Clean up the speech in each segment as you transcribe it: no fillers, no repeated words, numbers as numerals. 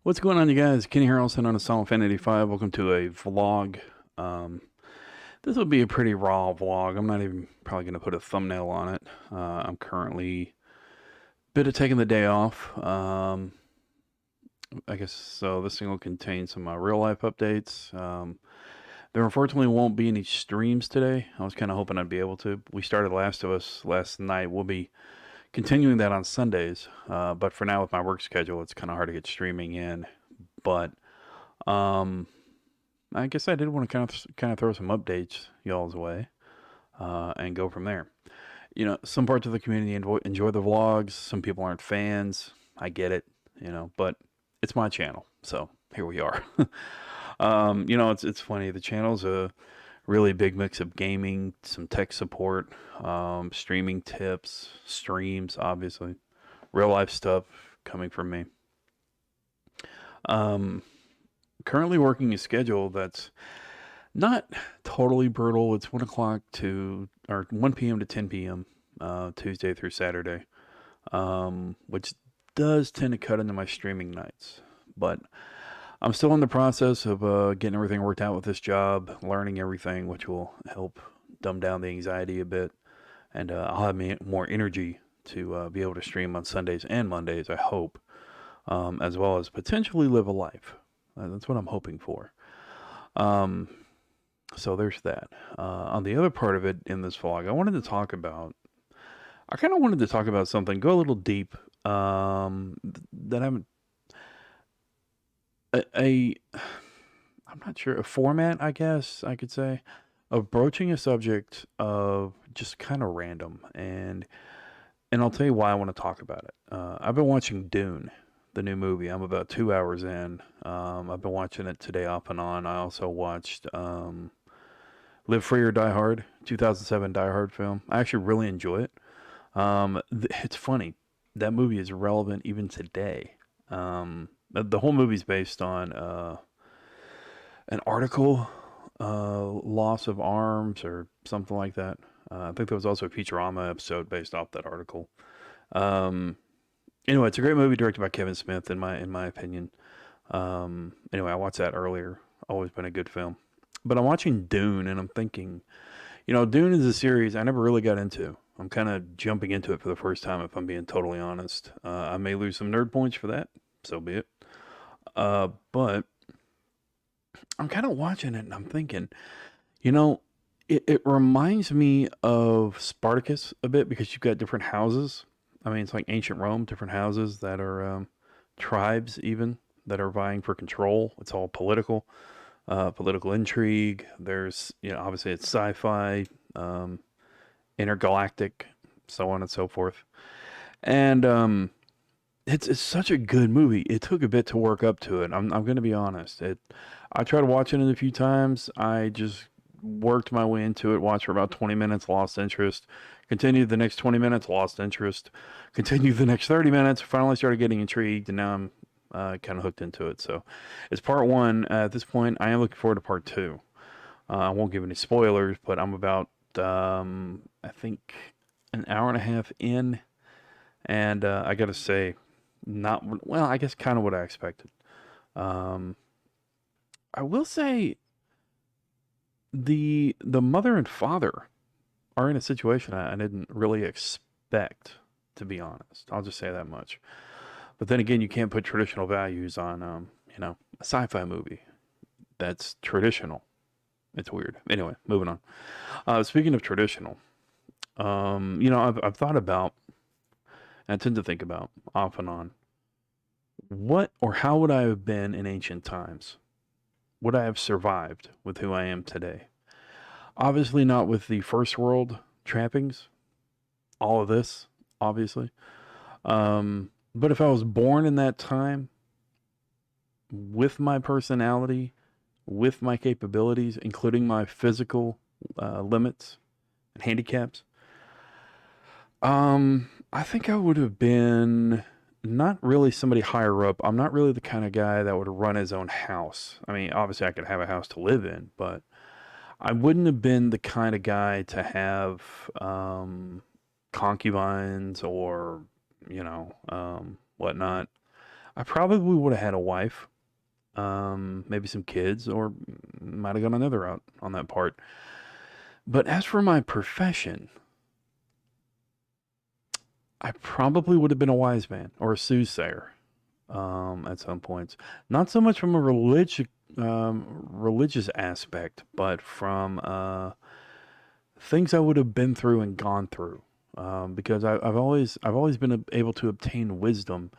What's going on, you guys? Kenny Harrelson on a Psylent Fan 85. Welcome to a vlog. Um, this will be a pretty raw vlog. I'm not even probably going to put a thumbnail on it. I'm currently bit of taking the day off. I guess so. This thing will contain some real life updates. There unfortunately won't be any streams today. I was kind of hoping I'd be able to. We started Last of Us last night. We'll be continuing that on Sundays. But for now, with my work schedule, it's kind of hard to get streaming in. But um, I guess I did want to kind of throw some updates y'all's way, and go from there. Some parts of the community enjoy the vlogs. Some people aren't fans. I get it, but it's my channel, so here we are. It's funny. The channel's a really big mix of gaming, some tech support, streaming tips, streams, obviously, real life stuff coming from me. Um, Currently working a schedule that's not totally brutal. It's 1 o'clock to or 1 p.m. to 10 p.m. Tuesday through Saturday, which does tend to cut into my streaming nights. But I'm still in the process of getting everything worked out with this job, learning everything, which will help dumb down the anxiety a bit, and I'll have more energy to be able to stream on Sundays and Mondays. I hope, as well as potentially live a life. That's what I'm hoping for. Um, so there's that. On the other part of it in this vlog, I kind of wanted to talk about something, go a little deep, that I'm a I'm not sure, a format, I guess I could say, of broaching a subject of just kind of random. And I'll tell you why I want to talk about it. I've been watching Dune, the new movie. I'm about 2 hours in. I've been watching it today off and on. I also watched Live Free or Die Hard, 2007 Die Hard film. I actually really enjoy it. It's funny. That movie is relevant even today. The whole movie's based on an article, loss of arms or something like that. I think there was also a Futurama episode based off that article. Um, anyway, it's a great movie directed by Kevin Smith, in my opinion. Anyway, I watched that earlier. Always been a good film. But I'm watching Dune, and I'm thinking, Dune is a series I never really got into. I'm kind of jumping into it for the first time, if I'm being totally honest. I may lose some nerd points for that. So be it. But I'm kind of watching it, and I'm thinking, you know, it reminds me of Spartacus a bit because you've got different houses. I mean, it's like ancient Rome, different houses that are tribes, even that are vying for control. It's all political intrigue. There's, obviously it's sci-fi, um, intergalactic, so on and so forth. And it's such a good movie. It took a bit to work up to it. I'm going to be honest. I tried watching it a few times. I just worked my way into it. Watched for about 20 minutes, lost interest. Continued the next 20 minutes, lost interest. Continued the next 30 minutes. Finally started getting intrigued, and now I'm kind of hooked into it. So it's part one. At this point, I am looking forward to part two. I won't give any spoilers, but I'm about, I think, an hour and a half in, and I got to say, not well. I guess kind of what I expected. Um, I will say the mother and father are in a situation I didn't really expect, to be honest. I'll just say that much. But then again, you can't put traditional values on, a sci-fi movie that's traditional. It's weird. Anyway, moving on. Speaking of traditional, I've thought about, and I tend to think about off and on, what or how would I have been in ancient times? Would I have survived with who I am today? Obviously, not with the first world trappings, all of this, obviously. But if I was born in that time with my personality, with my capabilities, including my physical limits and handicaps, I think I would have been not really somebody higher up. I'm not really the kind of guy that would run his own house. I mean, obviously I could have a house to live in, but I wouldn't have been the kind of guy to have concubines or, whatnot. I probably would have had a wife, maybe some kids, or might have gone another route on that part. But as for my profession, I probably would have been a wise man or a soothsayer at some points. Not so much from a religious aspect, but from things I would have been through and gone through. Because I've always been able to obtain wisdom,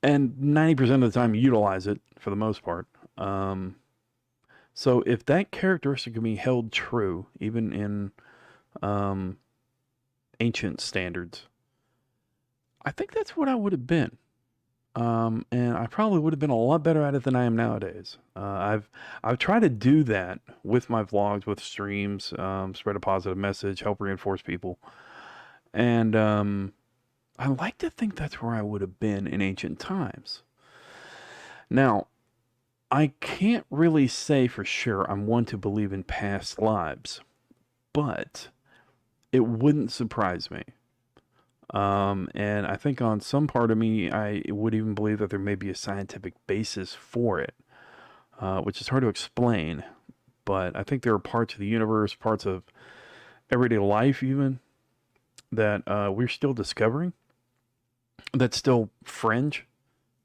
and 90% of the time utilize it for the most part. Um, so if that characteristic can be held true, even in um, ancient standards, I think that's what I would have been. And I probably would have been a lot better at it than I am nowadays. I've tried to do that with my vlogs, with streams, spread a positive message, help reinforce people, and I like to think that's where I would have been in ancient times. Now, I can't really say for sure I'm one to believe in past lives, but it wouldn't surprise me. And I think on some part of me, I would even believe that there may be a scientific basis for it, which is hard to explain. But I think there are parts of the universe, parts of everyday life, even that we're still discovering, that's still fringe,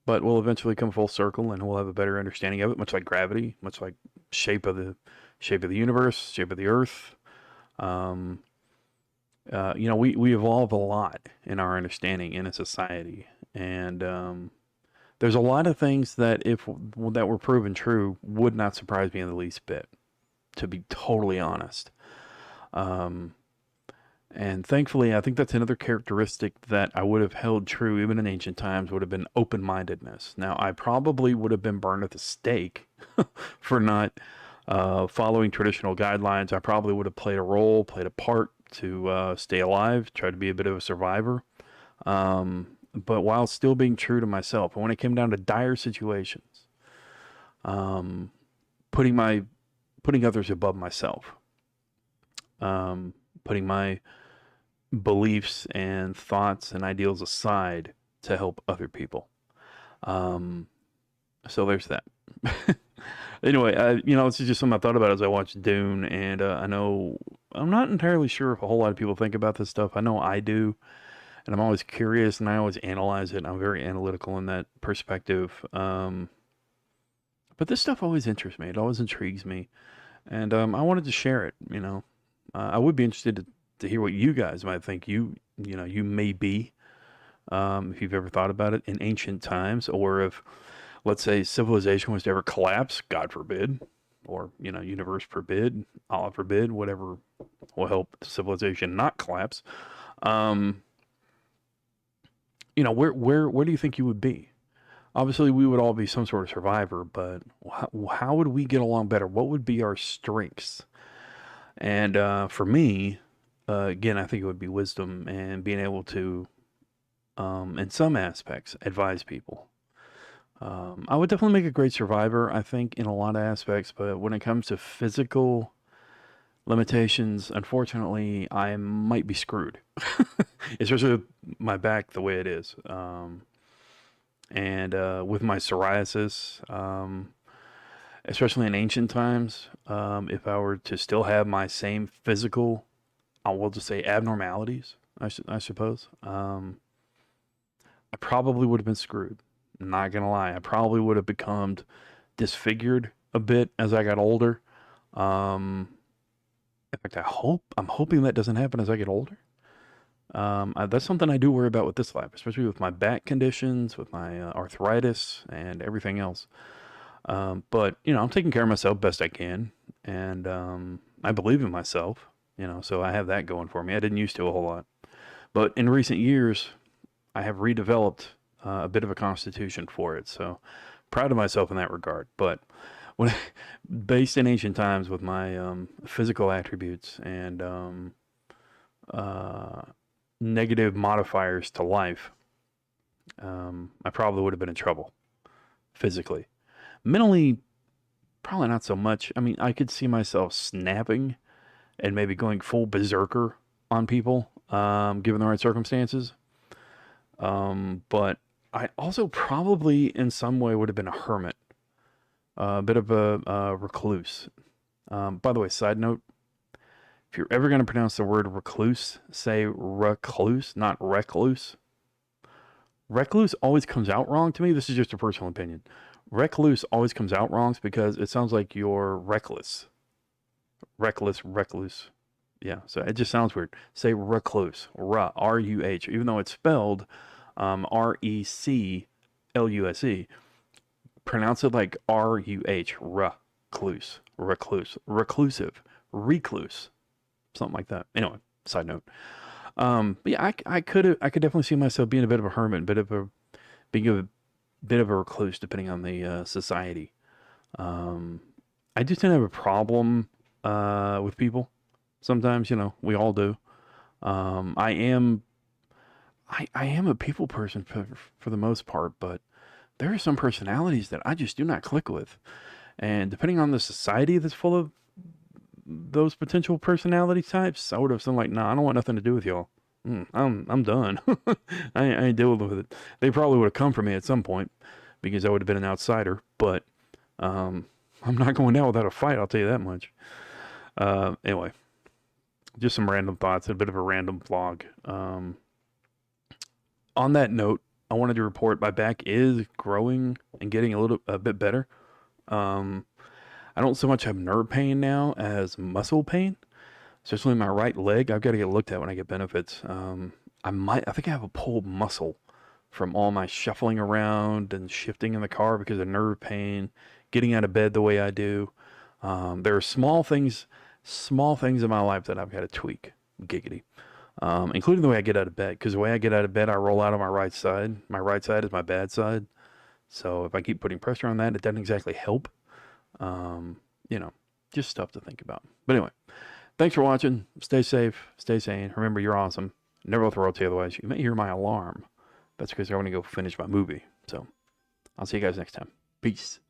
but will eventually come full circle, and we'll have a better understanding of it. Much like gravity, much like shape of the shape of the universe, shape of the Earth. Um, we evolve a lot in our understanding in a society, and there's a lot of things that if that were proven true would not surprise me in the least bit, to be totally honest. Um, and thankfully, I think that's another characteristic that I would have held true even in ancient times would have been open-mindedness. Now, I probably would have been burned at the stake for not following traditional guidelines. I probably would have played a role, played a part to stay alive, try to be a bit of a survivor, but while still being true to myself. And when it came down to dire situations, um, putting my putting others above myself, putting my beliefs and thoughts and ideals aside to help other people. Um, so there's that. Anyway, this is just something I thought about as I watched Dune, and I know I'm not entirely sure if a whole lot of people think about this stuff. I know I do, and I'm always curious, and I always analyze it. And I'm very analytical in that perspective. But this stuff always interests me. It always intrigues me, and I wanted to share it. I would be interested to hear what you guys might think. You may be, if you've ever thought about it in ancient times, or if, let's say, civilization was to ever collapse, God forbid, or universe forbid, Allah forbid, whatever will help civilization not collapse. Um, where do you think you would be? Obviously, we would all be some sort of survivor, but how would we get along better? What would be our strengths? And for me, again, I think it would be wisdom and being able to, in some aspects, advise people. I would definitely make a great survivor, I think, in a lot of aspects, but when it comes to physical limitations, unfortunately, I might be screwed, especially with my back the way it is. And with my psoriasis, especially in ancient times, if I were to still have my same physical, I will just say abnormalities, I suppose, I probably would have been screwed. I'm not gonna lie, I probably would have become disfigured a bit as I got older. Um, in fact, I'm hoping that doesn't happen as I get older. That's something I do worry about with this life, especially with my back conditions, with my arthritis, and everything else. But I'm taking care of myself best I can, and I believe in myself. So I have that going for me. I didn't used to a whole lot, but in recent years, I have redeveloped a bit of a constitution for it. So proud of myself in that regard. But when based in ancient times with my physical attributes and uh, negative modifiers to life, I probably would have been in trouble physically. Mentally, probably not so much. I mean, I could see myself snapping and maybe going full berserker on people, given the right circumstances. But I also probably in some way would have been a hermit, a bit of a recluse. By the way, side note, if you're ever going to pronounce the word recluse, say recluse, not recluse. Recluse always comes out wrong to me. This is just a personal opinion. Recluse always comes out wrong because it sounds like you're reckless. Recluse. Yeah, so it just sounds weird. Say recluse, R-U-H, even though it's spelled R-E-C-L-U-S-E. Pronounce it like R-U-H, recluse, reclusive, recluse, something like that. Anyway, side note. But yeah, I could definitely see myself being a bit of a hermit, being a bit of a recluse, depending on the society. I do tend to have a problem with people. Sometimes, we all do. I am a people person for the most part, but there are some personalities that I just do not click with. And depending on the society that's full of those potential personality types, I would have said like, nah, I don't want nothing to do with y'all. I'm done. I ain't dealing with it. They probably would have come for me at some point because I would have been an outsider, but I'm not going down without a fight, I'll tell you that much. Anyway, just some random thoughts, a bit of a random vlog. On that note, I wanted to report my back is growing and getting a bit better. Um, I don't so much have nerve pain now as muscle pain, especially in my right leg. I've got to get looked at when I get benefits. I think I have a pulled muscle from all my shuffling around and shifting in the car because of nerve pain, getting out of bed the way I do. There are small things in my life that I've got to tweak, giggity, including the way I get out of bed. Because the way I get out of bed, I roll out on my right side. My right side is my bad side. So if I keep putting pressure on that, it doesn't exactly help. Um, you know, just stuff to think about. But anyway, thanks for watching. Stay safe. Stay sane. Remember, you're awesome. Never let the world tell you otherwise. You may hear my alarm. That's because I want to go finish my movie. So I'll see you guys next time. Peace.